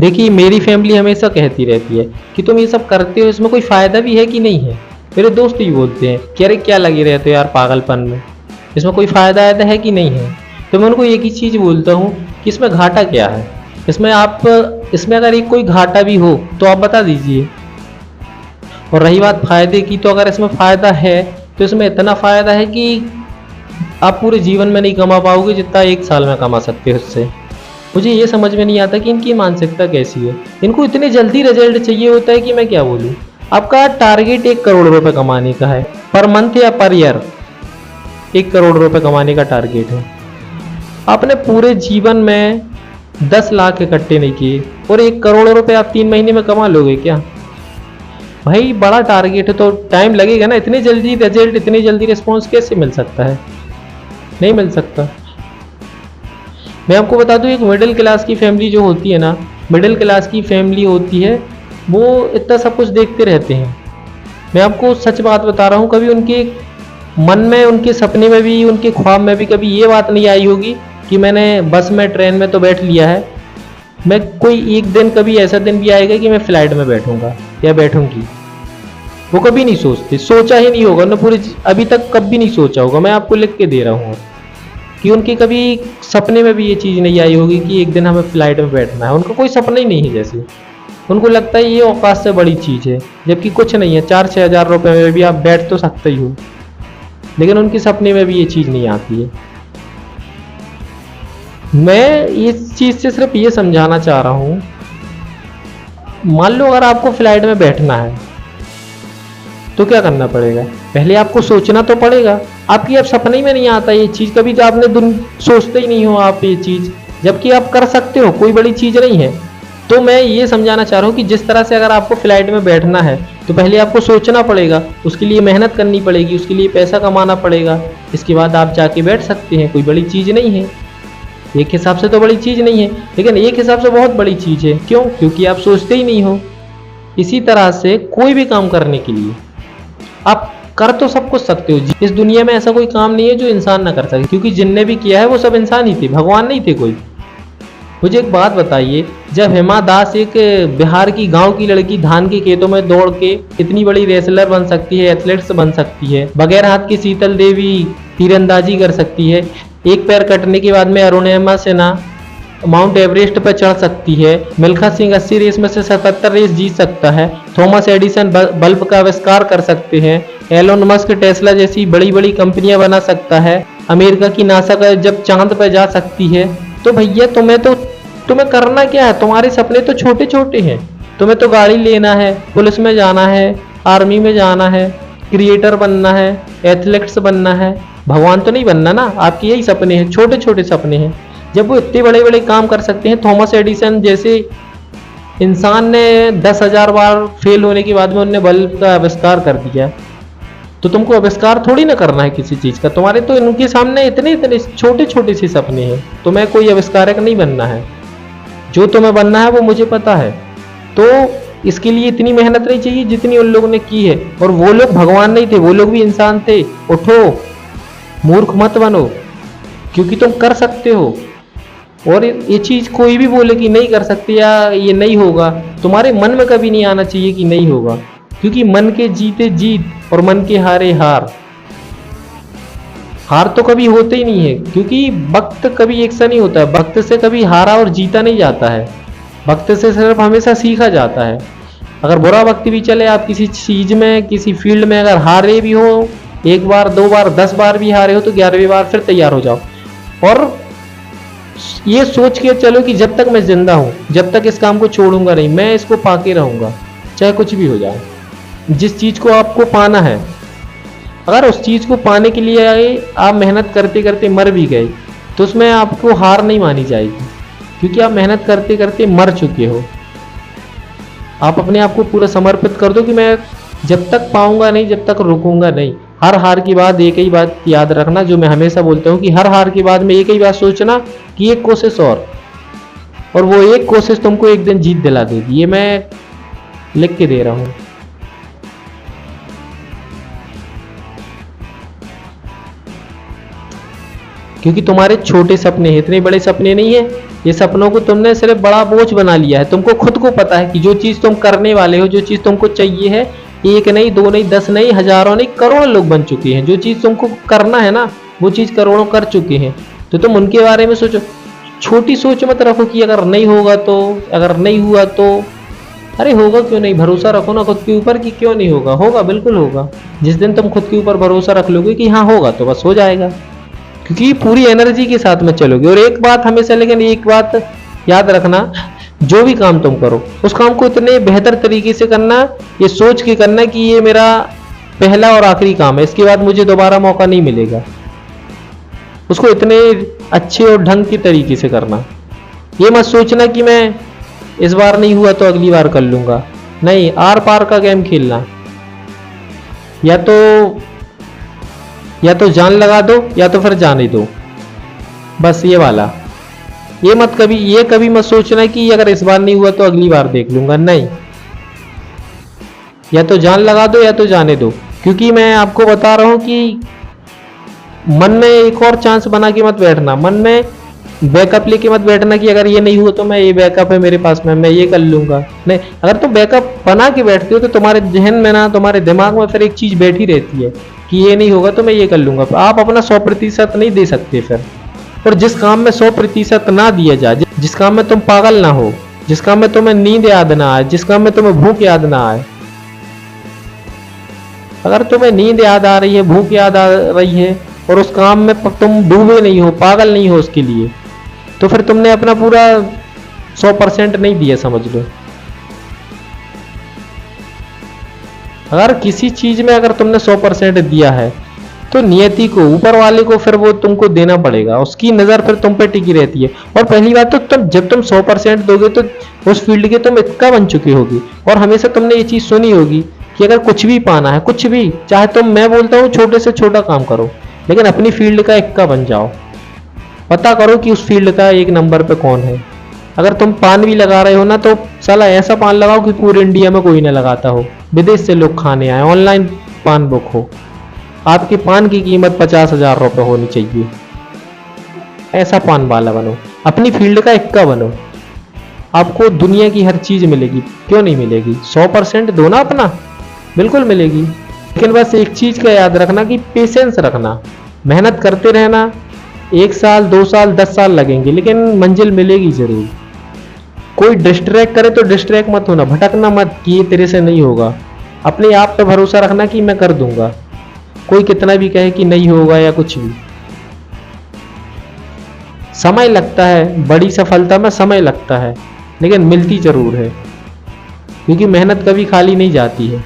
देखिए मेरी फैमिली हमेशा कहती रहती है कि तुम ये सब करते हो, इसमें कोई फ़ायदा भी है कि नहीं है। मेरे दोस्त ही बोलते हैं कि अरे क्या लगे रहते हो यार पागलपन में, इसमें कोई फ़ायदा है कि नहीं है। तो मैं उनको एक ही चीज़ बोलता हूँ कि इसमें घाटा क्या है। इसमें अगर एक कोई घाटा भी हो तो आप बता दीजिए। और रही बात फ़ायदे की, तो अगर इसमें फ़ायदा है तो इसमें इतना फ़ायदा है कि आप पूरे जीवन में नहीं कमा पाओगे जितना एक साल में कमा सकते हो उससे। मुझे ये समझ में नहीं आता कि इनकी मानसिकता कैसी है। इनको इतने जल्दी रिजल्ट चाहिए होता है कि मैं क्या बोलूँ। आपका टारगेट 1 करोड़ रुपए कमाने का है पर मंथ या पर ईयर। 1 करोड़ रुपए कमाने का टारगेट है। आपने पूरे जीवन में 10 लाख इकट्ठे नहीं किए और 1 करोड़ रुपए आप 3 महीने में कमा लोगे क्या? भाई बड़ा टारगेट है तो टाइम लगेगा ना। इतनी जल्दी रिजल्ट, इतनी जल्दी रिस्पॉन्स कैसे मिल सकता है? नहीं मिल सकता। मैं आपको बता दूं, एक मिडिल क्लास की फैमिली जो होती है ना, मिडिल क्लास की फैमिली होती है, वो इतना सब कुछ देखते रहते हैं। मैं आपको सच बात बता रहा हूँ, कभी उनके मन में, उनके सपने में भी, उनके ख्वाब में भी कभी ये बात नहीं आई होगी कि मैंने बस में, ट्रेन में तो बैठ लिया है, मैं कोई एक दिन, कभी ऐसा दिन भी आएगा कि मैं फ्लाइट में बैठूंगा या बैठूंगी। वो कभी नहीं सोचते, सोचा ही नहीं होगा ना पूरे अभी तक, कभी नहीं सोचा होगा। मैं आपको लिख के दे रहा हूँ कि उनके कभी सपने में भी ये चीज़ नहीं आई होगी कि एक दिन हमें फ्लाइट में बैठना है। उनका कोई सपना ही नहीं है। जैसे उनको लगता है ये औकात से बड़ी चीज़ है, जबकि कुछ नहीं है। 4-6 हज़ार रुपये में भी आप बैठ तो सकते ही हो, लेकिन उनके सपने में भी ये चीज़ नहीं आती है। मैं इस चीज़ से सिर्फ ये समझाना चाह रहा हूँ, मान लो अगर आपको फ्लाइट में बैठना है तो क्या करना पड़ेगा? पहले आपको सोचना तो पड़ेगा। आपकी अब सपने में नहीं आता ये चीज़, कभी तो आपने सोचते ही नहीं हो आप ये चीज़, जबकि आप कर सकते हो, कोई बड़ी चीज़ नहीं है। तो मैं ये समझाना चाह रहा हूँ कि जिस तरह से अगर आपको फ्लाइट में बैठना है तो पहले आपको सोचना पड़ेगा, उसके लिए मेहनत करनी पड़ेगी, उसके लिए पैसा कमाना पड़ेगा, इसके बाद आप जाके बैठ सकते हैं। कोई बड़ी चीज़ नहीं है, एक हिसाब से तो बड़ी चीज़ नहीं है, लेकिन एक हिसाब से बहुत बड़ी चीज़ है। क्यों? क्योंकि आप सोचते ही नहीं हो। इसी तरह से कोई भी काम करने के लिए आप कर तो सब कुछ सकते हो। इस दुनिया में ऐसा कोई काम नहीं है जो इंसान ना कर सके, क्योंकि जिनने भी किया है वो सब इंसान ही थे, भगवान नहीं थे कोई। मुझे एक बात बताइए, जब हिमा दास, एक बिहार की गांव की लड़की, धान के खेतों में दौड़ के इतनी बड़ी रेसलर बन सकती है, एथलीट्स बन सकती है, बगैर हाथ की शीतल देवी तीरंदाजी कर सकती है, एक पैर कटने के बाद में अरुणिमा सिन्हा माउंट एवरेस्ट पर चढ़ सकती है, मिल्खा सिंह 80 रेस में से 77 रेस जीत सकता है, थॉमस एडिसन बल्ब का आविष्कार कर सकते हैं, एलोन मस्क टेस्ला जैसी बड़ी बड़ी कंपनियां बना सकता है, अमेरिका की नासा का जब चांद पर जा सकती है, तो भैया तुम्हें करना क्या है? तुम्हारे सपने तो छोटे छोटे हैं। तुम्हें तो गाड़ी लेना है, पुलिस में जाना है, आर्मी में जाना है, क्रिएटर बनना है, एथलीट्स बनना है, भगवान तो नहीं बनना ना। आपके यही सपने हैं, छोटे छोटे सपने हैं। जब वो इतने बड़े बड़े काम कर सकते हैं, थॉमस एडिसन जैसे इंसान ने 10,000 बार फेल होने के बाद में उन्होंने बल्ब का आविष्कार कर दिया, तो तुमको आविष्कार थोड़ी ना करना है किसी चीज़ का। तुम्हारे तो इनके सामने इतने इतने छोटे छोटे से सपने हैं। तुम्हें कोई आविष्कारक नहीं बनना है, जो तुम्हें बनना है वो मुझे पता है। तो इसके लिए इतनी मेहनत नहीं चाहिए जितनी उन लोगों ने की है। और वो लोग भगवान नहीं थे, वो लोग भी इंसान थे। उठो, मूर्ख मत बनो, क्योंकि तुम कर सकते हो। और ये चीज़ कोई भी बोले कि नहीं कर सकते या ये नहीं होगा, तुम्हारे मन में कभी नहीं आना चाहिए कि नहीं होगा, क्योंकि मन के जीते जीत और मन के हारे हार। हार तो कभी होते ही नहीं है, क्योंकि वक्त कभी एक सा नहीं होता है। वक्त से कभी हारा और जीता नहीं जाता है, वक्त से सिर्फ हमेशा सीखा जाता है। अगर बुरा वक्त भी चले, आप किसी चीज़ में, किसी फील्ड में अगर हारे भी हो, 1 बार 2 बार 10 बार भी हारे हो, तो 11वीं बार फिर तैयार हो जाओ। और ये सोच के चलो कि जब तक मैं जिंदा हूँ, जब तक इस काम को छोड़ूंगा नहीं, मैं इसको पाके रहूंगा, चाहे कुछ भी हो जाए। जिस चीज़ को आपको पाना है, अगर उस चीज़ को पाने के लिए आप मेहनत करते करते मर भी गए, तो उसमें आपको हार नहीं मानी जाएगी, क्योंकि आप मेहनत करते करते मर चुके हो। आप अपने आप को पूरा समर्पित कर दो कि मैं जब तक पाऊंगा नहीं, जब तक रुकूंगा नहीं। हर हार के बाद एक ही बात याद रखना, जो मैं हमेशा बोलता हूँ कि हर हार के बाद में एक ही बात सोचना कि एक कोशिश और वो एक कोशिश तुमको एक दिन जीत दिला देगी। ये मैं लिख के दे रहा हूँ। क्योंकि तुम्हारे छोटे सपने हैं, इतने बड़े सपने नहीं है ये सपनों को तुमने सिर्फ बड़ा बोझ बना लिया है। तुमको खुद को पता है कि जो चीज़ तुम करने वाले हो, जो चीज़ तुमको चाहिए है, एक नहीं, दो नहीं, 10 नहीं, हजारों नहीं, करोड़ों लोग बन चुके हैं। जो चीज़ तुमको करना है ना, वो चीज़ करोड़ों कर चुके हैं। तो तुम उनके बारे में सोचो। छोटी सोच मत रखो कि अगर नहीं होगा तो, अगर नहीं हुआ तो। अरे होगा क्यों नहीं, भरोसा रखो ना खुद के ऊपर कि क्यों नहीं होगा। होगा, बिल्कुल होगा। जिस दिन तुम खुद के ऊपर भरोसा रख लोगे कि हाँ होगा, तो बस हो जाएगा। क्योंकि पूरी एनर्जी के साथ में चलोगे। और एक बात हमेशा, लेकिन एक बात याद रखना, जो भी काम तुम करो उस काम को इतने बेहतर तरीके से करना, ये सोच के करना कि ये मेरा पहला और आखिरी काम है, इसके बाद मुझे दोबारा मौका नहीं मिलेगा। उसको इतने अच्छे और ढंग के तरीके से करना। ये मत सोचना कि मैं इस बार नहीं हुआ तो अगली बार कर लूंगा। नहीं, आर पार का गेम खेलना। या तो जान लगा दो या तो फिर जाने दो, बस ये वाला। ये कभी मत सोचना कि अगर इस बार नहीं हुआ तो अगली बार देख लूंगा। नहीं, या तो जान लगा दो या तो जाने दो। क्योंकि मैं आपको बता रहा हूं कि मन में एक और चांस बना के मत बैठना। मन में बैकअप लेके मत बैठना कि अगर ये नहीं हुआ तो मैं, ये बैकअप है मेरे पास में, मैं ये कर लूंगा। नहीं, अगर तुम बैकअप बना के बैठते हो तो तुम्हारे जहन में ना, तुम्हारे दिमाग में फिर एक चीज बैठी रहती है कि ये नहीं होगा तो मैं ये कर लूंगा। आप अपना 100% नहीं दे सकते फिर। और जिस काम में 100% ना दिया जाए, जिस काम में तुम पागल ना हो, जिस काम में तुम्हें नींद याद ना आए, जिस काम में तुम्हें भूख याद ना आए, अगर तुम्हें नींद याद आ रही है, भूख याद आ रही है और उस काम में तुम डूबे नहीं हो, पागल नहीं हो उसके लिए, तो फिर तुमने अपना पूरा 100% नहीं दिया, समझ लो। अगर किसी चीज में अगर तुमने 100% दिया है तो नियति को, ऊपर वाले को फिर वो तुमको देना पड़ेगा। उसकी नजर फिर तुम पे टिकी रहती है। और पहली बात तो जब तुम 100% दोगे तो उस फील्ड के तुम इक्का बन चुके होगी। और हमेशा तुमने ये चीज सुनी होगी कि अगर कुछ भी पाना है, कुछ भी, चाहे तुम, मैं बोलता हूँ छोटे से छोटा काम करो, लेकिन अपनी फील्ड का इक्का बन जाओ। पता करो कि उस फील्ड का एक नंबर पे कौन है। अगर तुम पान भी लगा रहे हो ना, तो साला ऐसा पान लगाओ कि पूरे इंडिया में कोई ना लगाता हो, विदेश से लोग खाने आए, ऑनलाइन पान बुक हो, आपके पान की कीमत 50,000 रुपये होनी चाहिए। ऐसा पान वाला बनो, अपनी फील्ड का इक्का बनो। आपको दुनिया की हर चीज मिलेगी, क्यों नहीं मिलेगी। 100% दो ना अपना, बिल्कुल मिलेगी। लेकिन बस एक चीज का याद रखना कि पेशेंस रखना, मेहनत करते रहना। 1 साल, 2 साल, 10 साल लगेंगे, लेकिन मंजिल मिलेगी जरूर। कोई डिस्ट्रैक्ट करे तो डिस्ट्रैक्ट मत होना, भटकना मत कि ये तेरे से नहीं होगा। अपने आप पे भरोसा रखना कि मैं कर दूंगा, कोई कितना भी कहे कि नहीं होगा या कुछ भी। समय लगता है, बड़ी सफलता में समय लगता है, लेकिन मिलती जरूर है, क्योंकि मेहनत कभी खाली नहीं जाती है।